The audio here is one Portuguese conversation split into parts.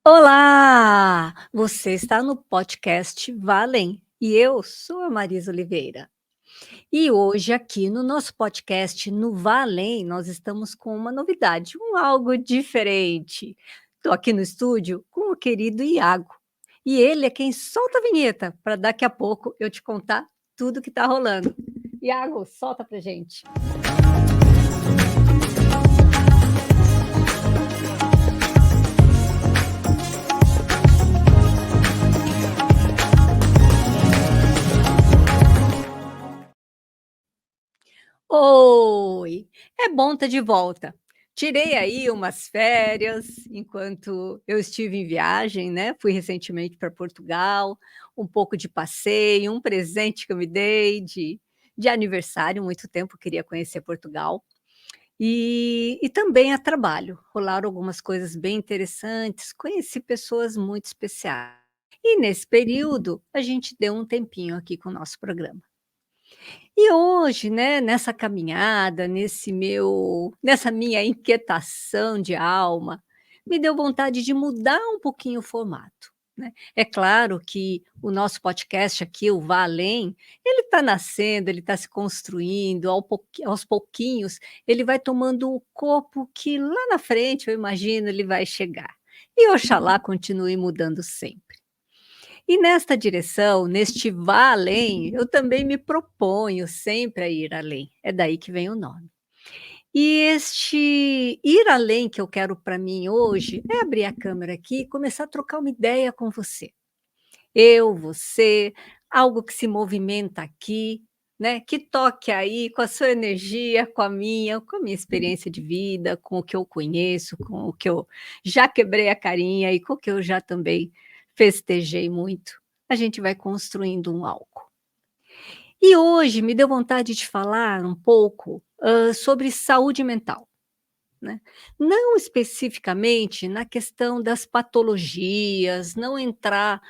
Olá! Você está no podcast Valem e eu sou a Marisa Oliveira. E hoje aqui no nosso podcast no Valem, nós estamos com uma novidade, algo diferente. Estou aqui no estúdio com o querido Iago e ele é quem solta a vinheta para daqui a pouco eu te contar tudo que está rolando. Iago, solta pra gente. Oi, é bom estar de volta. Tirei aí umas férias enquanto eu estive em viagem, né? Fui recentemente para Portugal, um pouco de passeio, um presente que eu me dei de aniversário, muito tempo eu queria conhecer Portugal. E também a trabalho, rolaram algumas coisas bem interessantes, conheci pessoas muito especiais. E nesse período, a gente deu um tempinho aqui com o nosso programa. E hoje, né, nessa caminhada, nessa minha inquietação de alma, me deu vontade de mudar um pouquinho o formato, né. É claro que o nosso podcast aqui, o Vá Além, ele está nascendo, ele está se construindo, aos pouquinhos, ele vai tomando o corpo que lá na frente, eu imagino, ele vai chegar. E oxalá continue mudando sempre. E nesta direção, neste vá além, eu também me proponho sempre a ir além, é daí que vem o nome. E este ir além que eu quero para mim hoje é abrir a câmera aqui e começar a trocar uma ideia com você. Eu, você, algo que se movimenta aqui, né, que toque aí com a sua energia, com a minha experiência de vida, com o que eu conheço, com o que eu já quebrei a carinha e com o que eu já também festejei muito. A gente vai construindo um algo. E hoje me deu vontade de falar um pouco, sobre saúde mental. Né. Não especificamente na questão das patologias, não entrar,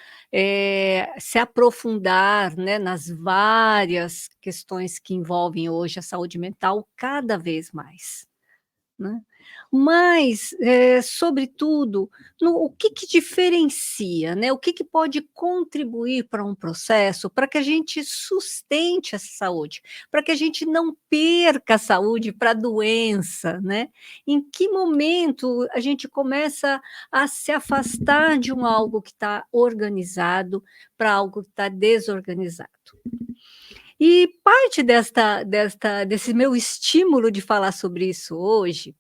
se aprofundar, né, nas várias questões que envolvem hoje a saúde mental cada vez mais. Né. Mas, sobretudo, o que que diferencia, né, o que que pode contribuir para um processo, para que a gente sustente essa saúde, para que a gente não perca a saúde para a doença, né. Em que momento a gente começa a se afastar de algo que está organizado para algo que está desorganizado. E parte desse meu estímulo de falar sobre isso hoje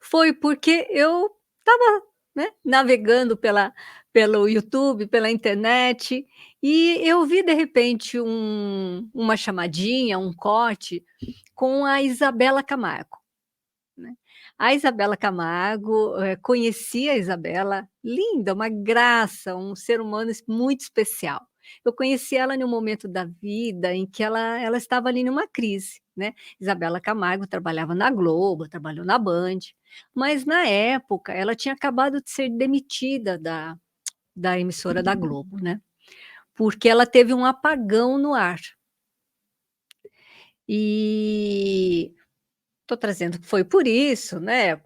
foi porque eu estava, né, navegando pelo YouTube, pela internet, e eu vi de repente uma chamadinha, um corte com a Isabela Camargo, né. A Isabela Camargo, conheci a Isabela, linda, uma graça, um ser humano muito especial. Eu conheci ela em um momento da vida em que ela estava ali numa crise, né. Isabela Camargo trabalhava na Globo, trabalhou na Band, mas na época ela tinha acabado de ser demitida da emissora da Globo, né, porque ela teve um apagão no ar. E estou trazendo que foi por isso, né,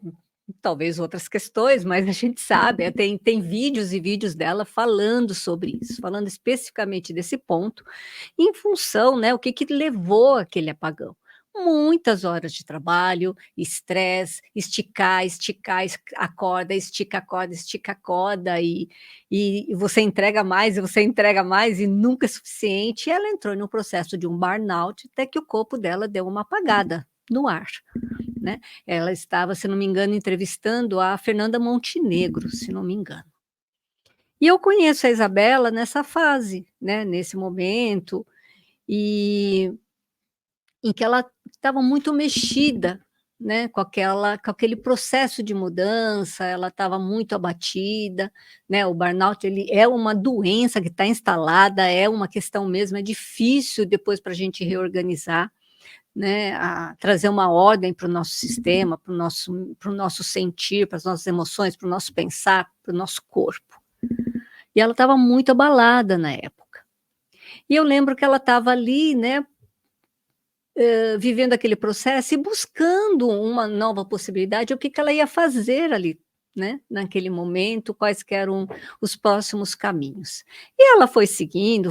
talvez outras questões, mas a gente sabe, tem vídeos e vídeos dela falando sobre isso, falando especificamente desse ponto, em função, né, o que que levou aquele apagão. Muitas horas de trabalho, estresse, esticar, esticar, a corda, estica a corda e você entrega mais, e você entrega mais e nunca é suficiente, e ela entrou num processo de um burnout, até que o corpo dela deu uma apagada no ar. Né, ela estava, se não me engano, entrevistando a Fernanda Montenegro, se não me engano. E eu conheço a Isabela nessa fase, né, nesse momento, e em que ela estava muito mexida, né, com aquele processo de mudança, ela estava muito abatida, né, o burnout ele é uma doença que está instalada, é uma questão mesmo, é difícil depois para a gente reorganizar. Né, a trazer uma ordem para o nosso sistema, para o nosso sentir, para as nossas emoções, para o nosso pensar, para o nosso corpo. E ela estava muito abalada na época. E eu lembro que ela estava ali, né, vivendo aquele processo e buscando uma nova possibilidade, o que que ela ia fazer ali, né, naquele momento, quais que eram os próximos caminhos. E ela foi seguindo,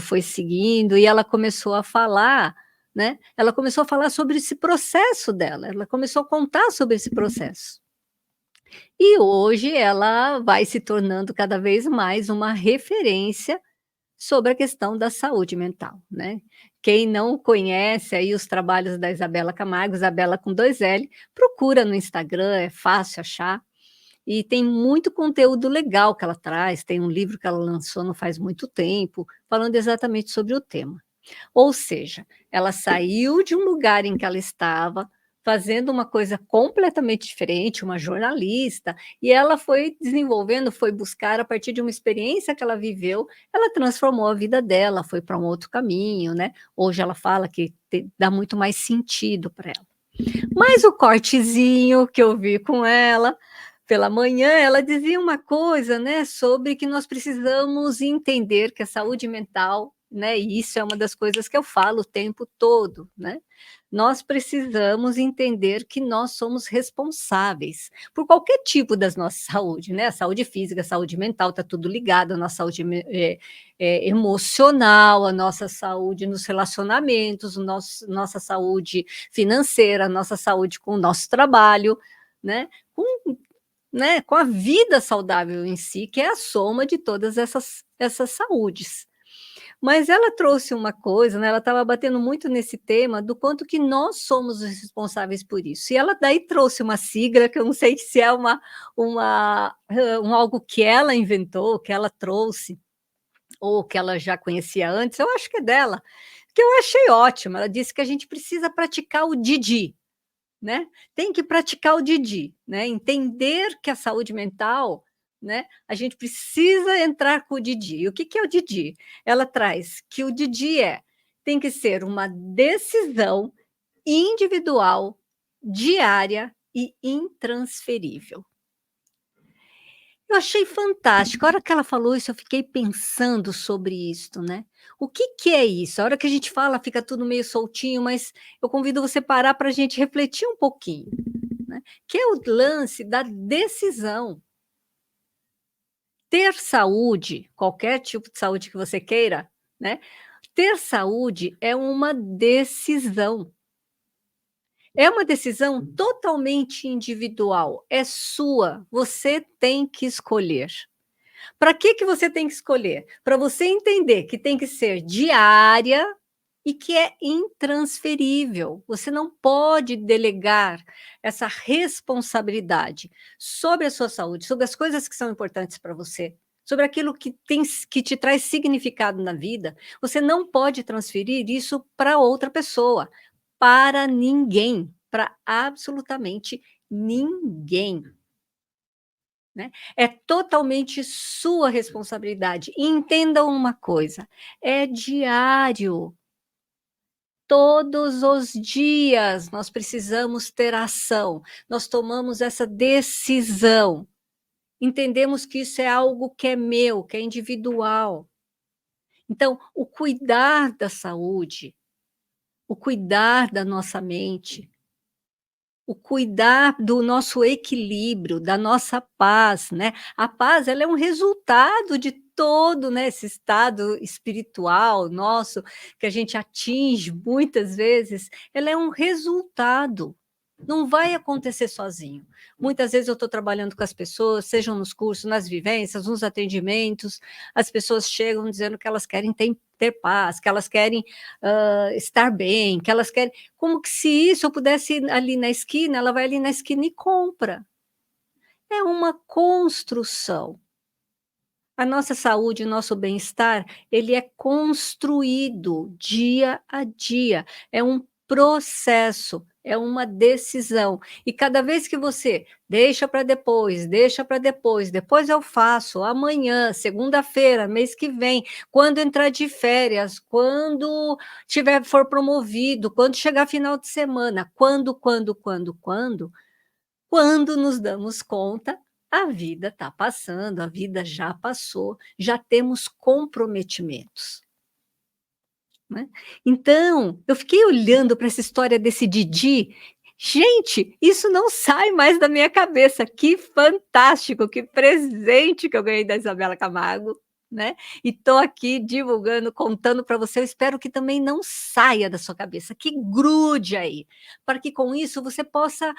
e ela começou a falar, né, ela começou a falar sobre esse processo dela, ela começou a contar sobre esse processo. E hoje ela vai se tornando cada vez mais uma referência sobre a questão da saúde mental, né. Quem não conhece aí os trabalhos da Isabela Camargo, Isabela com 2 L, procura no Instagram, é fácil achar, e tem muito conteúdo legal que ela traz, tem um livro que ela lançou não faz muito tempo, falando exatamente sobre o tema. Ou seja, ela saiu de um lugar em que ela estava, fazendo uma coisa completamente diferente, uma jornalista, e ela foi desenvolvendo, foi buscar a partir de uma experiência que ela viveu, ela transformou a vida dela, foi para um outro caminho, né. Hoje ela fala que te dá muito mais sentido para ela. Mas o cortezinho que eu vi com ela, pela manhã, ela dizia uma coisa, né, sobre que nós precisamos entender que a saúde mental, né, e isso é uma das coisas que eu falo o tempo todo, né, nós precisamos entender que nós somos responsáveis por qualquer tipo das nossa saúde, né, a saúde física, a saúde mental, está tudo ligado, a nossa saúde emocional, a nossa saúde nos relacionamentos, o nossa saúde financeira, a nossa saúde com o nosso trabalho, né, com né, com a vida saudável em si, que é a soma de todas essas saúdes. Mas ela trouxe uma coisa, né, ela estava batendo muito nesse tema do quanto que nós somos os responsáveis por isso. E ela daí trouxe uma sigla que eu não sei se é um algo que ela inventou, que ela trouxe, ou que ela já conhecia antes, eu acho que é dela, que eu achei ótimo. Ela disse que a gente precisa praticar o Didi. Né, tem que praticar o Didi, né, entender que a saúde mental, né, a gente precisa entrar com o Didi. E o que que é o Didi? Ela traz que o Didi tem que ser uma decisão individual, diária e intransferível. Eu achei fantástico. A hora que ela falou isso, eu fiquei pensando sobre isto, né. O que que é isso? A hora que a gente fala, fica tudo meio soltinho, mas eu convido você parar para a gente refletir um pouquinho, né, que é o lance da decisão. Ter saúde, qualquer tipo de saúde que você queira, né, ter saúde é uma decisão. É uma decisão totalmente individual, é sua, você tem que escolher. Para que que você tem que escolher? Para você entender que tem que ser diária e que é intransferível. Você não pode delegar essa responsabilidade sobre a sua saúde, sobre as coisas que são importantes para você, sobre aquilo que te traz significado na vida. Você não pode transferir isso para outra pessoa, para ninguém, para absolutamente ninguém. Né? É totalmente sua responsabilidade. E entendam uma coisa, é diário. Todos os dias nós precisamos ter ação. Nós tomamos essa decisão. Entendemos que isso é algo que é meu, que é individual. Então, o cuidar da saúde, o cuidar da nossa mente, o cuidar do nosso equilíbrio, da nossa paz, né. A paz, ela é um resultado de todo, né, esse estado espiritual nosso, que a gente atinge muitas vezes, ela é um resultado. Não vai acontecer sozinho. Muitas vezes eu estou trabalhando com as pessoas, sejam nos cursos, nas vivências, nos atendimentos, as pessoas chegam dizendo que elas querem ter paz, que elas querem, estar bem, que elas querem como que se isso eu pudesse ir ali na esquina, ela vai ali na esquina e compra. É uma construção. A nossa saúde, o nosso bem-estar, ele é construído dia a dia, é um processo, é uma decisão. E cada vez que você deixa para depois, depois eu faço, amanhã, segunda-feira, mês que vem, quando entrar de férias, quando for promovido, quando chegar final de semana, quando nos damos conta, a vida está passando, a vida já passou, já temos comprometimentos, né. Então, eu fiquei olhando para essa história desse Didi, Gente, isso não sai mais da minha cabeça. Que fantástico, que presente que eu ganhei da Isabela Camargo, né. E estou aqui divulgando, contando para você. Eu espero que também não saia da sua cabeça, que grude aí, para que com isso você possa,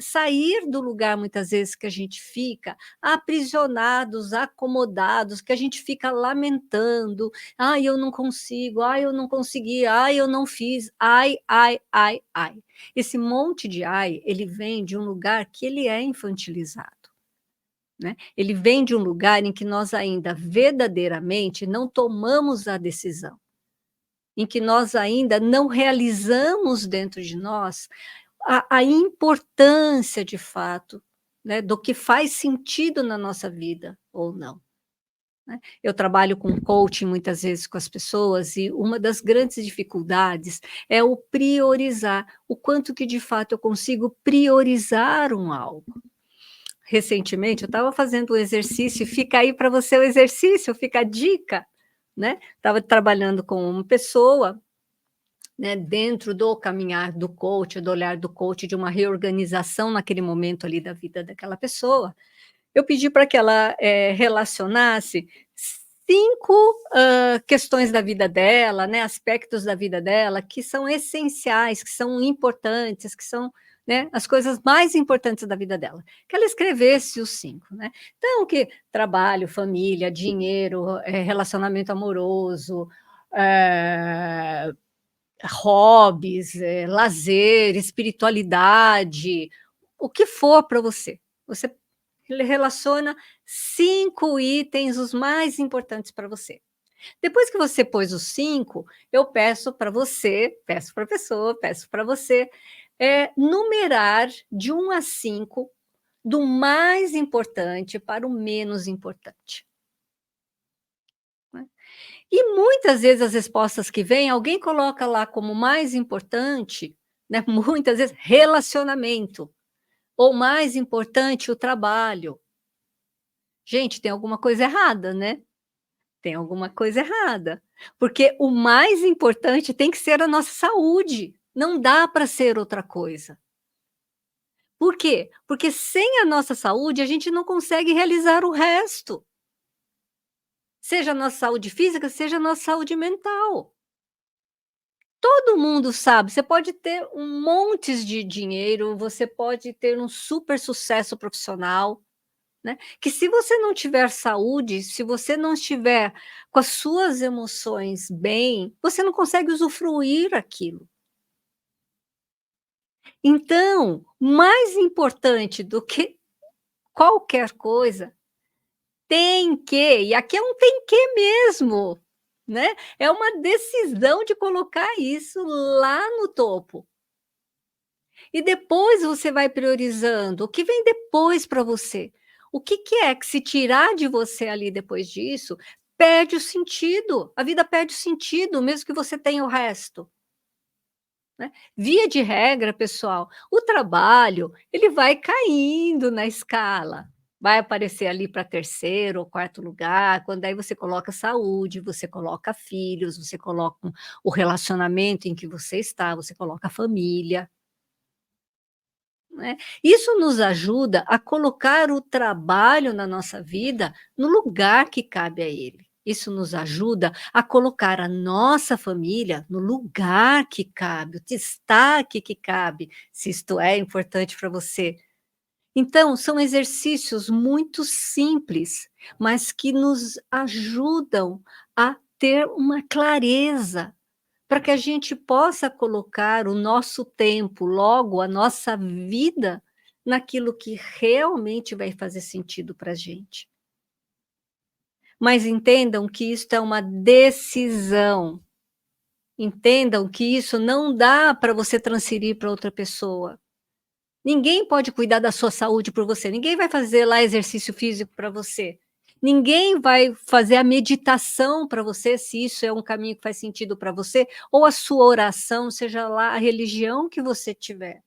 sair do lugar muitas vezes que a gente fica aprisionados, acomodados, que a gente fica lamentando: "Ai, eu não consigo. Ai, eu não consegui. Ai, eu não fiz. Ai, ai, ai, ai". Esse monte de "ai", ele vem de um lugar que ele é infantilizado, né. Ele vem de um lugar em que nós ainda verdadeiramente não tomamos a decisão, em que nós ainda não realizamos dentro de nós a importância de fato, né, do que faz sentido na nossa vida ou não, né. Eu trabalho com coaching muitas vezes com as pessoas e uma das grandes dificuldades é o priorizar, o quanto que de fato eu consigo priorizar um algo. Recentemente eu estava fazendo um exercício, fica aí para você o exercício, fica a dica, né. Estava trabalhando com uma pessoa, né, dentro do caminhar do coach, do olhar do coach, de uma reorganização naquele momento ali da vida daquela pessoa. Eu pedi para que ela, relacionasse 5 questões da vida dela, né, aspectos da vida dela que são essenciais, que são importantes, que são, né, as coisas mais importantes da vida dela. Que ela escrevesse os 5, né. Então que trabalho, família, dinheiro, relacionamento amoroso, eh, hobbies, lazer, espiritualidade, o que for para você. Você ele relaciona 5 itens, os mais importantes para você. Depois que você pôs os 5, eu peço para você, peço para a pessoa, peço para você, numerar de 1 a 5, do mais importante para o menos importante, né. E muitas vezes as respostas que vêm, alguém coloca lá como mais importante, né, muitas vezes relacionamento, ou mais importante o trabalho. Gente, tem alguma coisa errada, né? Tem alguma coisa errada, porque o mais importante tem que ser a nossa saúde, não dá para ser outra coisa. Por quê? Porque sem a nossa saúde a gente não consegue realizar o resto, seja a nossa saúde física, seja a nossa saúde mental. Todo mundo sabe, você pode ter um montes de dinheiro, você pode ter um super sucesso profissional, né, que se você não tiver saúde, se você não estiver com as suas emoções bem, você não consegue usufruir aquilo. Então, mais importante do que qualquer coisa, tem que, e aqui é um tem que mesmo, né, é uma decisão de colocar isso lá no topo. E depois você vai priorizando o que vem depois para você. O que que é que se tirar de você ali depois disso, perde o sentido, a vida perde o sentido, mesmo que você tenha o resto, né. Via de regra, pessoal, o trabalho, ele vai caindo na escala, vai aparecer ali para terceiro ou quarto lugar, quando aí você coloca saúde, você coloca filhos, você coloca o relacionamento em que você está, você coloca família. Né. Isso nos ajuda a colocar o trabalho na nossa vida no lugar que cabe a ele. Isso nos ajuda a colocar a nossa família no lugar que cabe, o destaque que cabe, se isto é importante para você. Então, são exercícios muito simples, mas que nos ajudam a ter uma clareza para que a gente possa colocar o nosso tempo, logo a nossa vida, naquilo que realmente vai fazer sentido para a gente. Mas entendam que isto é uma decisão, entendam que isso não dá para você transferir para outra pessoa. Ninguém pode cuidar da sua saúde por você, ninguém vai fazer lá exercício físico para você. Ninguém vai fazer a meditação para você, se isso é um caminho que faz sentido para você, ou a sua oração, seja lá a religião que você tiver.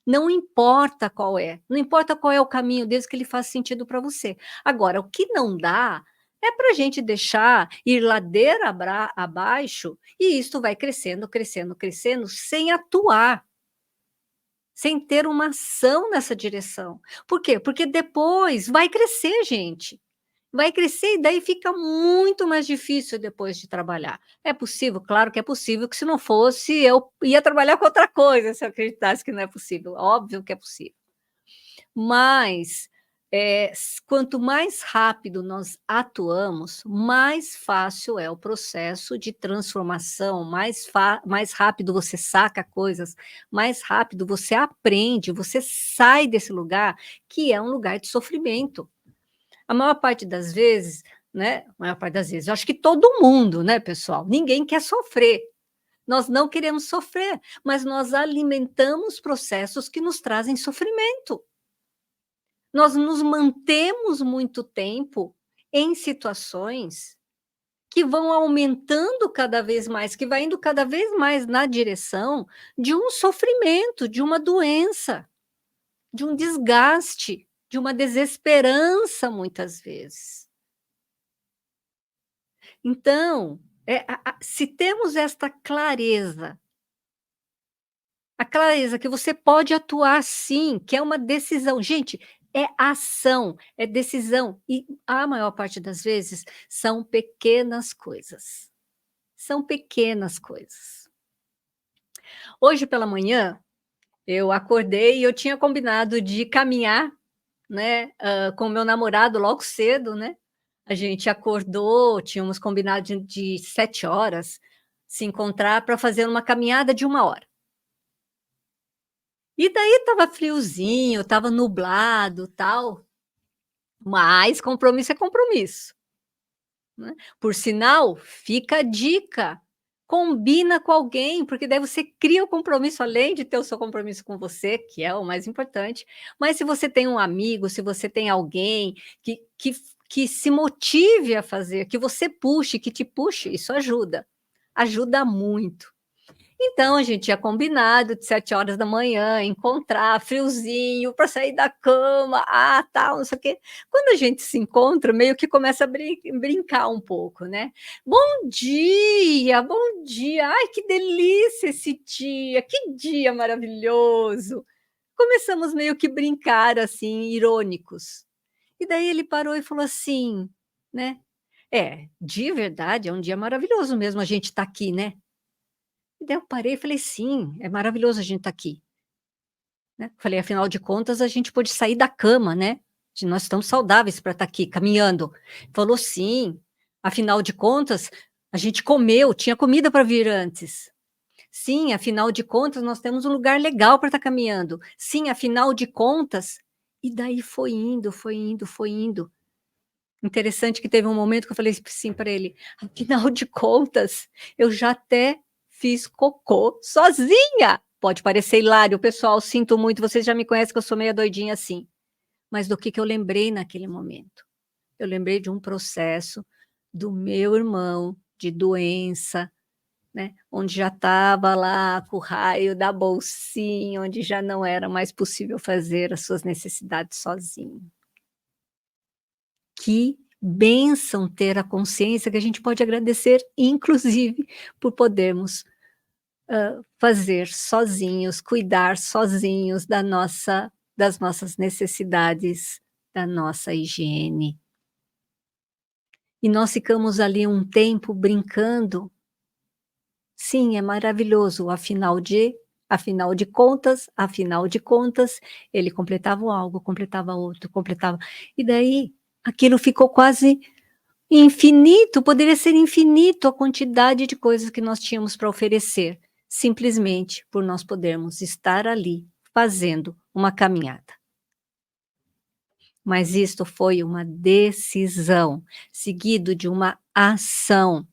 Não importa qual é, não importa qual é o caminho, desde que ele faça sentido para você. Agora, o que não dá é para a gente deixar ir ladeira abaixo e isto vai crescendo, crescendo, crescendo, sem atuar. sem ter uma ação nessa direção. Por quê? Porque depois vai crescer, gente. Vai crescer e daí fica muito mais difícil depois de trabalhar. É possível? Claro que é possível, que se não fosse, eu ia trabalhar com outra coisa, se eu acreditasse que não é possível. Óbvio que é possível. Mas, quanto mais rápido nós atuamos, mais fácil é o processo de transformação, mais rápido você saca coisas, mais rápido você aprende, você sai desse lugar que é um lugar de sofrimento. A maior parte das vezes, né, a maior parte das vezes, eu acho que todo mundo, né, pessoal, ninguém quer sofrer. Nós não queremos sofrer, mas nós alimentamos processos que nos trazem sofrimento. Nós nos mantemos muito tempo em situações que vão aumentando cada vez mais, que vai indo cada vez mais na direção de um sofrimento, de uma doença, de um desgaste, de uma desesperança, muitas vezes. Então, se temos esta clareza, a clareza que você pode atuar sim, que é uma decisão. Gente, é ação, é decisão. E a maior parte das vezes são pequenas coisas. São pequenas coisas. Hoje pela manhã, eu acordei e eu tinha combinado de caminhar, né, com o meu namorado logo cedo, né? A gente acordou, tínhamos combinado de 7 horas se encontrar para fazer uma caminhada de 1 hora. E daí estava friozinho, estava nublado, tal, mas compromisso é compromisso, né. Por sinal, fica a dica, combina com alguém, porque daí você cria o compromisso, além de ter o seu compromisso com você, que é o mais importante, mas se você tem um amigo, se você tem alguém que se motive a fazer, que você puxe, que te puxe, isso ajuda, ajuda muito. Então a gente tinha combinado de 7 horas da manhã encontrar, friozinho, para sair da cama, tal, não sei o quê. Quando a gente se encontra, meio que começa a brincar um pouco, né. Bom dia, ai que delícia esse dia, que dia maravilhoso". Começamos meio que brincar, assim, irônicos. E daí ele parou e falou assim, né: "É, de verdade, é um dia maravilhoso mesmo a gente estar aqui, né". E daí eu parei e falei: "Sim, é maravilhoso a gente estar aqui", né. Falei: "Afinal de contas, a gente pôde sair da cama, né, nós estamos saudáveis para estar aqui caminhando". Falou: "Sim, afinal de contas, a gente comeu, tinha comida para vir antes. Sim, afinal de contas, nós temos um lugar legal para estar caminhando. Sim, afinal de contas", e daí foi indo, foi indo, foi indo. Interessante que teve um momento que eu falei assim para ele: "Afinal de contas, eu já até fiz cocô sozinha". Pode parecer hilário, pessoal, sinto muito, vocês já me conhecem que eu sou meia doidinha assim. Mas do que eu lembrei naquele momento? Eu lembrei de um processo do meu irmão, de doença, né, onde já estava lá com o raio da bolsinha, onde já não era mais possível fazer as suas necessidades sozinho. Que bênção ter a consciência que a gente pode agradecer, inclusive, por podermos, fazer sozinhos, cuidar sozinhos das nossas necessidades, da nossa higiene. E nós ficamos ali um tempo brincando. Sim, é maravilhoso, afinal de contas, ele completava algo, completava outro, completava e daí aquilo ficou quase infinito, poderia ser infinito a quantidade de coisas que nós tínhamos para oferecer, simplesmente por nós podermos estar ali fazendo uma caminhada. Mas isto foi uma decisão, seguido de uma ação,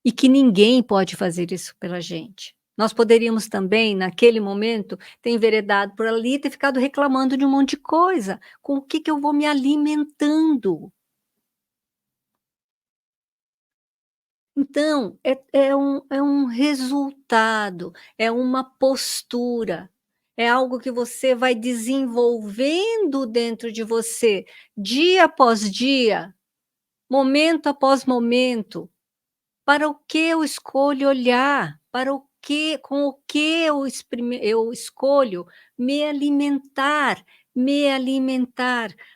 e que ninguém pode fazer isso pela gente. Nós poderíamos também, naquele momento, ter enveredado por ali e ter ficado reclamando de um monte de coisa, com o que eu vou me alimentando? Então, é um resultado, é uma postura, é algo que você vai desenvolvendo dentro de você, dia após dia, momento após momento. Para o que eu escolho olhar? Para o que eu escolho me alimentar,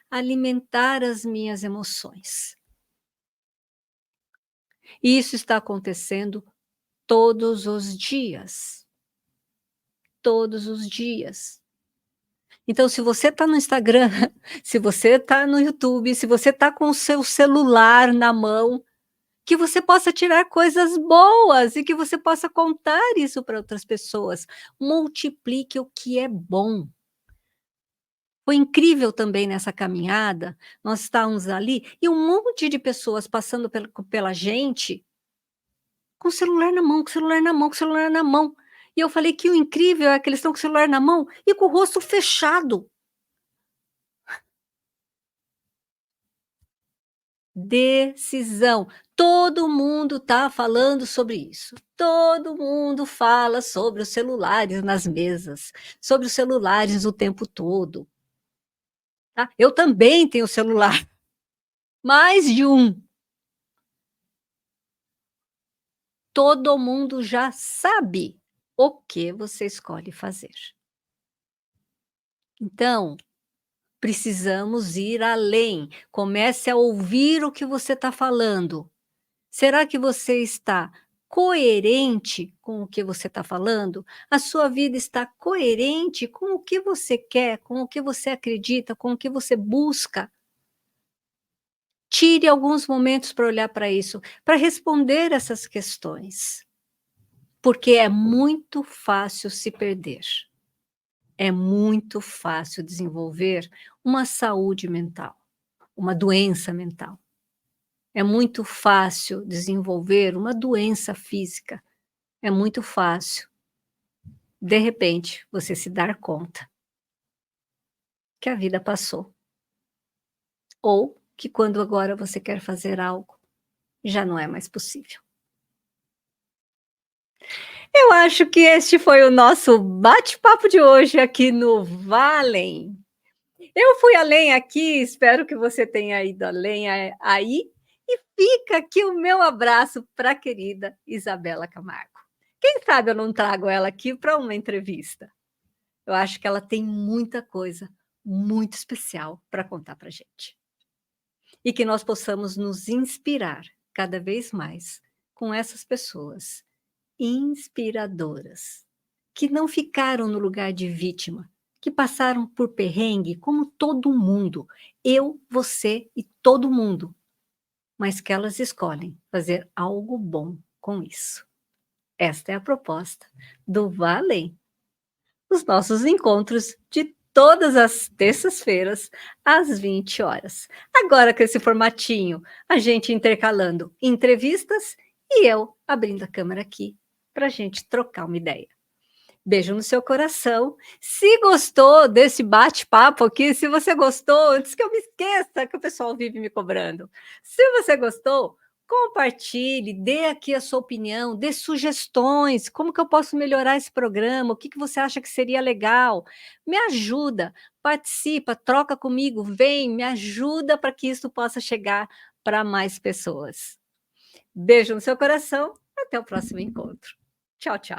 alimentar as minhas emoções. E isso está acontecendo todos os dias, todos os dias. Então, se você está no Instagram, se você está no YouTube, se você está com o seu celular na mão, que você possa tirar coisas boas e que você possa contar isso para outras pessoas. Multiplique o que é bom. Foi incrível também nessa caminhada, nós estávamos ali e um monte de pessoas passando pela gente, com o celular na mão, com o celular na mão, com o celular na mão. E eu falei que o incrível é que eles estão com o celular na mão e com o rosto fechado. Decisão. Todo mundo está falando sobre isso. Todo mundo fala sobre os celulares nas mesas, sobre os celulares o tempo todo. Tá? Eu também tenho celular, mais de um. Todo mundo já sabe o que você escolhe fazer. Então, precisamos ir além. Comece a ouvir o que você está falando. Será que você está coerente com o que você está falando? A sua vida está coerente com o que você quer, com o que você acredita, com o que você busca? Tire alguns momentos para olhar para isso, para responder essas questões, porque é muito fácil se perder. É muito fácil desenvolver uma saúde mental, uma doença mental. É muito fácil desenvolver uma doença física. É muito fácil, de repente, você se dar conta que a vida passou. Ou que quando agora você quer fazer algo, já não é mais possível. Eu acho que este foi o nosso bate-papo de hoje aqui no Valem. Eu fui além aqui, espero que você tenha ido além aí. E fica aqui o meu abraço para a querida Isabela Camargo. Quem sabe eu não trago ela aqui para uma entrevista. Eu acho que ela tem muita coisa muito especial para contar para gente. E que nós possamos nos inspirar cada vez mais com essas pessoas inspiradoras, que não ficaram no lugar de vítima, que passaram por perrengue como todo mundo, eu, você e todo mundo, mas que elas escolhem fazer algo bom com isso. Esta é a proposta do Vale, os nossos encontros de todas as terças-feiras, às 20 horas. Agora com esse formatinho, a gente intercalando entrevistas e eu abrindo a câmera aqui para a gente trocar uma ideia. Beijo no seu coração. Se gostou desse bate-papo aqui, se você gostou, antes que eu me esqueça que o pessoal vive me cobrando. Se você gostou, compartilhe, dê aqui a sua opinião, dê sugestões, como que eu posso melhorar esse programa, o que você acha que seria legal. Me ajuda, participa, troca comigo, vem, me ajuda para que isso possa chegar para mais pessoas. Beijo no seu coração, até o próximo encontro. Tchau, tchau.